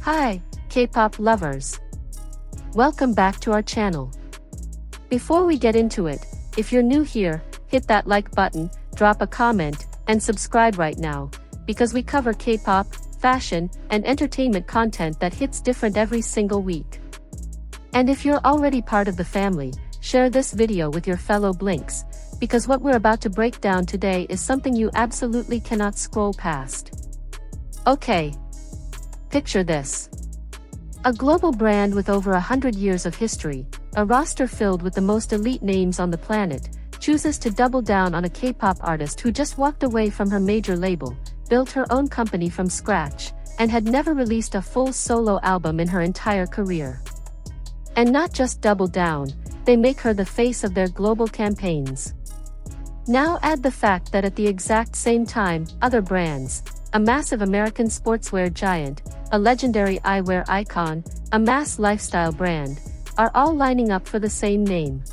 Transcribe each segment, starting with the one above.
Hi, K-pop lovers. Welcome back to our channel. Before we get into it, if you're new here, hit that like button, drop a comment, and subscribe right now, because we cover K-pop, fashion, and entertainment content that hits different every single week. And if you're already part of the family, share this video with your fellow Blinks, because what we're about to break down today is something you absolutely cannot scroll past. Okay. Picture this. A global brand with over 100 years of history, a roster filled with the most elite names on the planet, chooses to double down on a K-pop artist who just walked away from her major label, built her own company from scratch, and had never released a full solo album in her entire career. And not just double down, they make her the face of their global campaigns. Now add the fact that at the exact same time, other brands, a massive American sportswear giant, a legendary eyewear icon, a mass lifestyle brand, are all lining up for the same name.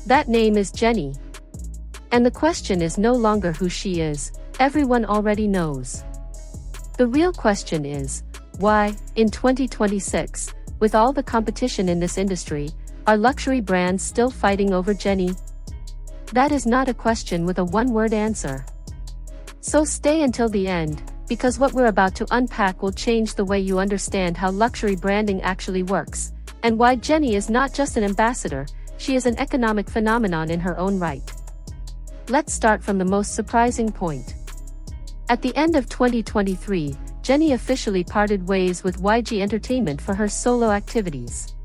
That name is Jennie. And the question is no longer who she is, everyone already knows. The real question is, why, in 2026, with all the competition in this industry, are luxury brands still fighting over Jennie? That is not a question with a one-word answer. So stay until the end, because what we're about to unpack will change the way you understand how luxury branding actually works, and why Jennie is not just an ambassador, she is an economic phenomenon in her own right. Let's start from the most surprising point. At the end of 2023, Jennie officially parted ways with YG Entertainment for her solo activities.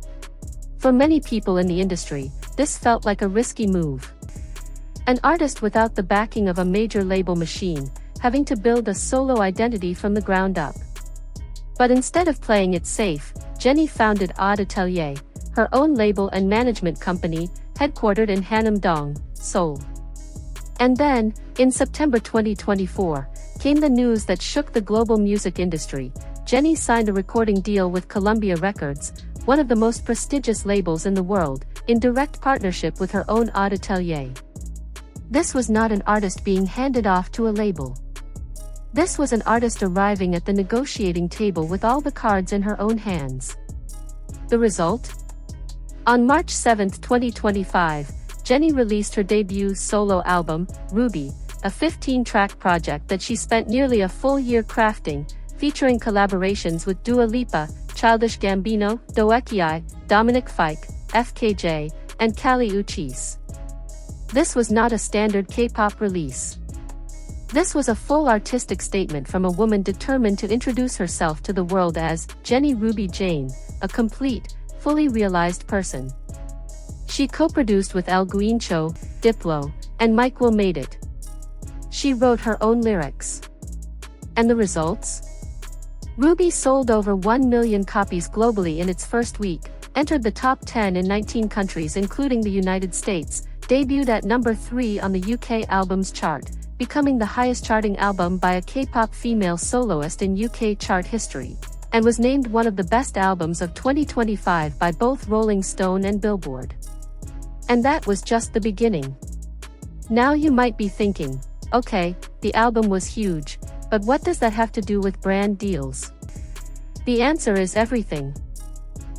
For many people in the industry, this felt like a risky move. An artist without the backing of a major label machine, having to build a solo identity from the ground up. But instead of playing it safe, Jennie founded Odd Atelier, her own label and management company, headquartered in Hanam-dong, Seoul. And then, in September 2024, came the news that shook the global music industry. Jennie signed a recording deal with Columbia Records, one of the most prestigious labels in the world, in direct partnership with her own Odd Atelier. This was not an artist being handed off to a label. This was an artist arriving at the negotiating table with all the cards in her own hands. The result? On March 7, 2025, Jennie released her debut solo album, Ruby, a 15-track project that she spent nearly a full year crafting, featuring collaborations with Dua Lipa, Childish Gambino, Doechii, Dominic Fike, FKJ, and Kali Uchis. This was not a standard K-pop release. This was a full artistic statement from a woman determined to introduce herself to the world as Jennie Ruby Jane, a complete, fully realized person. She co-produced with El Guincho, Diplo, and Mike Will Made It. She wrote her own lyrics. And the results? Ruby sold over 1 million copies globally in its first week, entered the top 10 in 19 countries including the United States, debuted at number 3 on the UK Albums Chart, becoming the highest charting album by a K-pop female soloist in UK chart history, and was named one of the best albums of 2025 by both Rolling Stone and Billboard. And that was just the beginning. Now you might be thinking, okay, the album was huge, but what does that have to do with brand deals? The answer is everything.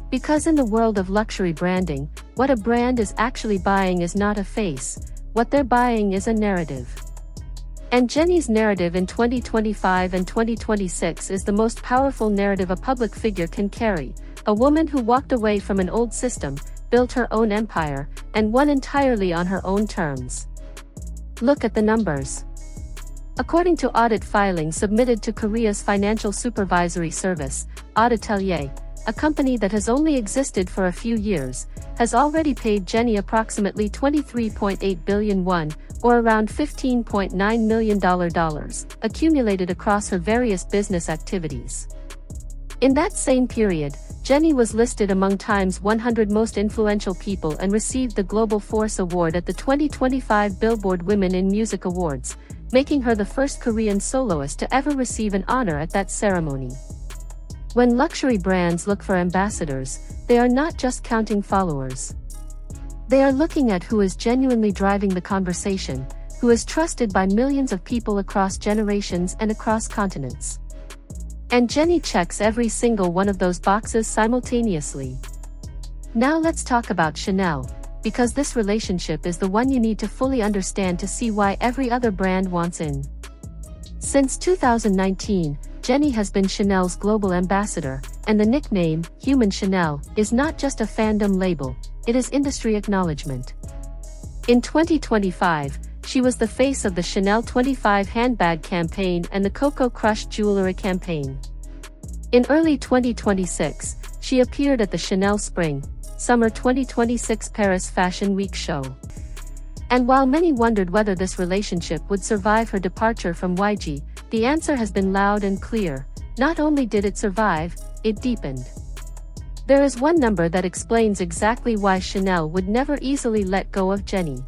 Because in the world of luxury branding, what a brand is actually buying is not a face, what they're buying is a narrative. And Jennie's narrative in 2025 and 2026 is the most powerful narrative a public figure can carry, a woman who walked away from an old system, built her own empire, and won entirely on her own terms. Look at the numbers. According to audit filings submitted to Korea's Financial Supervisory Service, Odd Atelier, a company that has only existed for a few years, has already paid Jennie approximately 23.8 billion won, or around $15.9 million, accumulated across her various business activities. In that same period, Jennie was listed among Time's 100 most influential people and received the Global Force Award at the 2025 Billboard Women in Music Awards, making her the first Korean soloist to ever receive an honor at that ceremony. When luxury brands look for ambassadors, they are not just counting followers. They are looking at who is genuinely driving the conversation, who is trusted by millions of people across generations and across continents. And Jennie checks every single one of those boxes simultaneously. Now let's talk about Chanel, because this relationship is the one you need to fully understand to see why every other brand wants in. Since 2019, Jennie has been Chanel's global ambassador, and the nickname, Human Chanel, is not just a fandom label, it is industry acknowledgement. In 2025, she was the face of the Chanel 25 handbag campaign and the Coco Crush jewelry campaign. In early 2026, she appeared at the Chanel Spring/Summer 2026 Paris Fashion Week show. And while many wondered whether this relationship would survive her departure from YG, the answer has been loud and clear. Not only did it survive, it deepened. There is one number that explains exactly why Chanel would never easily let go of Jennie.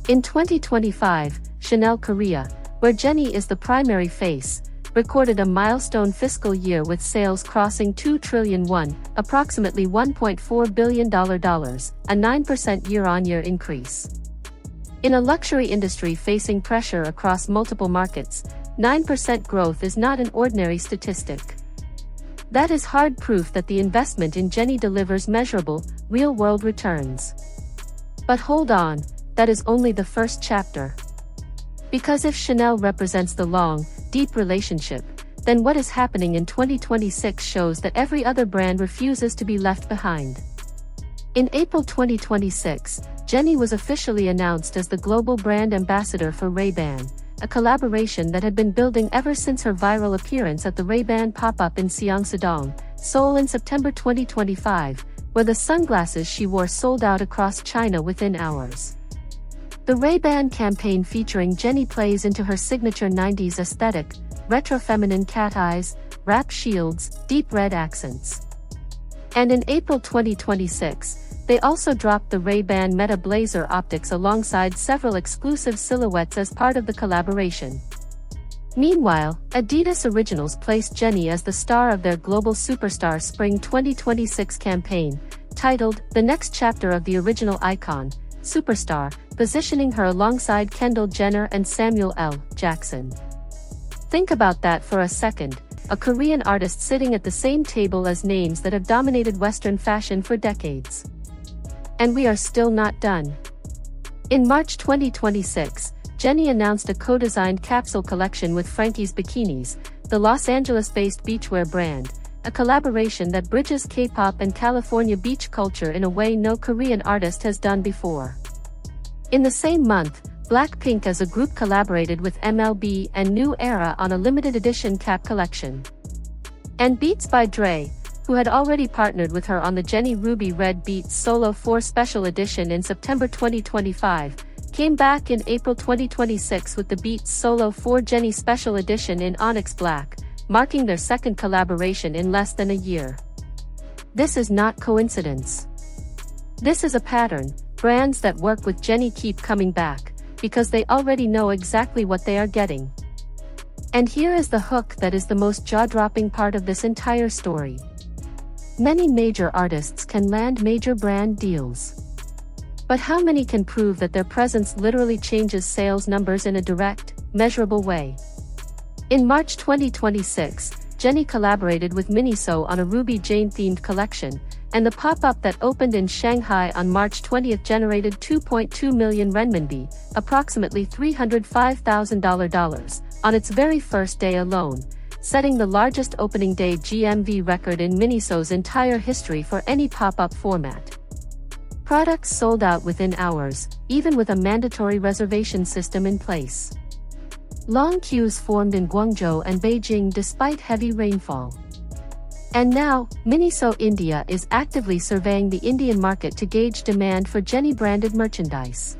In 2025, Chanel Korea, where Jennie is the primary face, recorded a milestone fiscal year with sales crossing 2 trillion won, approximately $1.4 billion, a 9% year-on-year increase. In a luxury industry facing pressure across multiple markets, 9% growth is not an ordinary statistic. That is hard proof that the investment in Jennie delivers measurable, real-world returns. But hold on, that is only the first chapter. Because if Chanel represents the long, deep relationship, then what is happening in 2026 shows that every other brand refuses to be left behind. In April 2026, Jennie was officially announced as the global brand ambassador for Ray-Ban, a collaboration that had been building ever since her viral appearance at the Ray-Ban pop-up in Seongsadong, Seoul in September 2025, where the sunglasses she wore sold out across China within hours. The Ray-Ban campaign featuring Jennie plays into her signature 90s aesthetic, retro feminine cat eyes, wrap shields, deep red accents. And in April 2026, they also dropped the Ray-Ban Meta Blazer optics alongside several exclusive silhouettes as part of the collaboration. Meanwhile, Adidas Originals placed Jennie as the star of their Global Superstar Spring 2026 campaign, titled The Next Chapter of the Original Icon, Superstar, positioning her alongside Kendall Jenner and Samuel L. Jackson. Think about that for a second, a Korean artist sitting at the same table as names that have dominated Western fashion for decades. And we are still not done. In March 2026, Jennie announced a co-designed capsule collection with Frankie's Bikinis, the Los Angeles-based beachwear brand, a collaboration that bridges K-pop and California beach culture in a way no Korean artist has done before. In the same month, BLACKPINK as a group collaborated with MLB and New Era on a limited edition cap collection. And Beats by Dre, who had already partnered with her on the Jennie Ruby Red Beats Solo 4 Special Edition in September 2025, came back in April 2026 with the Beats Solo 4 Jennie Special Edition in Onyx Black, marking their second collaboration in less than a year. This is not coincidence. This is a pattern. Brands that work with Jennie keep coming back, because they already know exactly what they are getting. And here is the hook that is the most jaw-dropping part of this entire story. Many major artists can land major brand deals. But how many can prove that their presence literally changes sales numbers in a direct, measurable way? In March 2026, Jennie collaborated with Miniso on a Ruby Jane-themed collection, and the pop-up that opened in Shanghai on March 20 generated 2.2 million renminbi, approximately $305,000, on its very first day alone, setting the largest opening day GMV record in Miniso's entire history for any pop-up format. Products sold out within hours, even with a mandatory reservation system in place. Long queues formed in Guangzhou and Beijing despite heavy rainfall. And now, Miniso India is actively surveying the Indian market to gauge demand for Jennie-branded merchandise.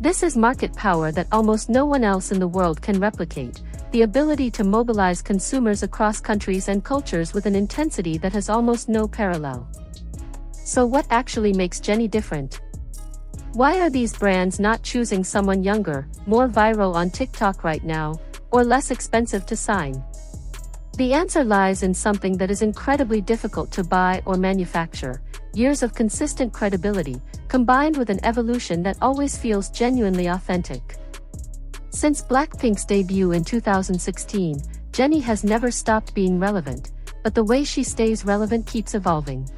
This is market power that almost no one else in the world can replicate, the ability to mobilize consumers across countries and cultures with an intensity that has almost no parallel. So what actually makes Jennie different? Why are these brands not choosing someone younger, more viral on TikTok right now, or less expensive to sign? The answer lies in something that is incredibly difficult to buy or manufacture: years of consistent credibility, combined with an evolution that always feels genuinely authentic. Since BLACKPINK's debut in 2016, Jennie has never stopped being relevant, but the way she stays relevant keeps evolving.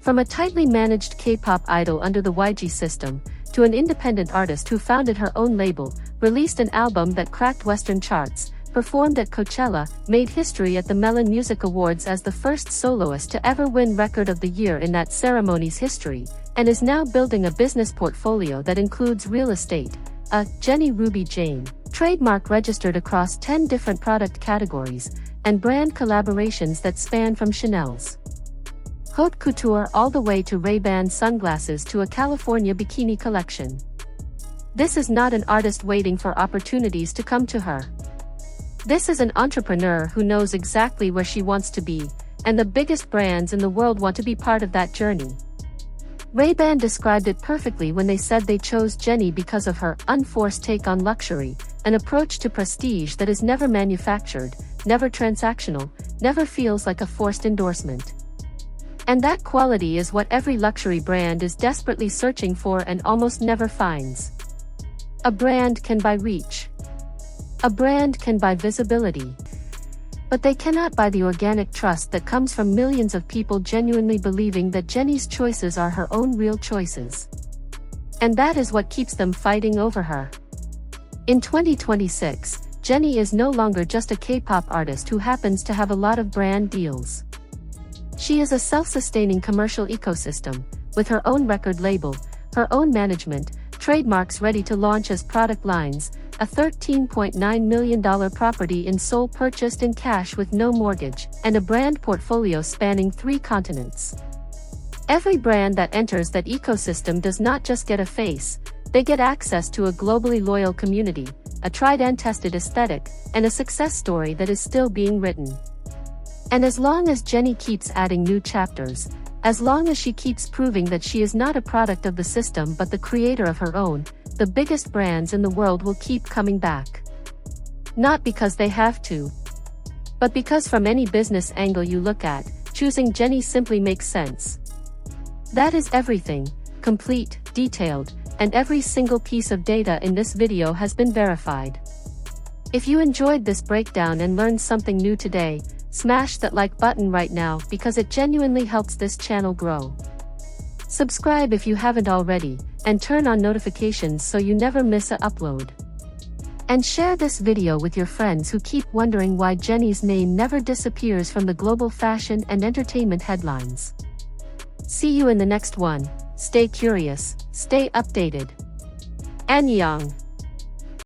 From a tightly managed K-pop idol under the YG system, to an independent artist who founded her own label, released an album that cracked Western charts, performed at Coachella, made history at the Melon Music Awards as the first soloist to ever win Record of the Year in that ceremony's history, and is now building a business portfolio that includes real estate, a Jennie Ruby Jane trademark registered across 10 different product categories, and brand collaborations that span from Chanel's haute couture all the way to Ray-Ban sunglasses to a California bikini collection. This is not an artist waiting for opportunities to come to her. This is an entrepreneur who knows exactly where she wants to be, and the biggest brands in the world want to be part of that journey. Ray-Ban described it perfectly when they said they chose Jennie because of her unforced take on luxury, an approach to prestige that is never manufactured, never transactional, never feels like a forced endorsement. And that quality is what every luxury brand is desperately searching for and almost never finds. A brand can buy reach. A brand can buy visibility. But they cannot buy the organic trust that comes from millions of people genuinely believing that Jennie's choices are her own real choices. And that is what keeps them fighting over her. In 2026, Jennie is no longer just a K-pop artist who happens to have a lot of brand deals. She is a self-sustaining commercial ecosystem, with her own record label, her own management, trademarks ready to launch as product lines, a $13.9 million property in Seoul purchased in cash with no mortgage, and a brand portfolio spanning 3 continents. Every brand that enters that ecosystem does not just get a face, they get access to a globally loyal community, a tried and tested aesthetic, and a success story that is still being written. And as long as Jennie keeps adding new chapters, as long as she keeps proving that she is not a product of the system but the creator of her own, the biggest brands in the world will keep coming back. Not because they have to, but because from any business angle you look at, choosing Jennie simply makes sense. That is everything, complete, detailed, and every single piece of data in this video has been verified. If you enjoyed this breakdown and learned something new today, smash that like button right now because it genuinely helps this channel grow. Subscribe if you haven't already, and turn on notifications so you never miss an upload. And share this video with your friends who keep wondering why Jennie's name never disappears from the global fashion and entertainment headlines. See you in the next one. Stay curious, stay updated. Annyeong.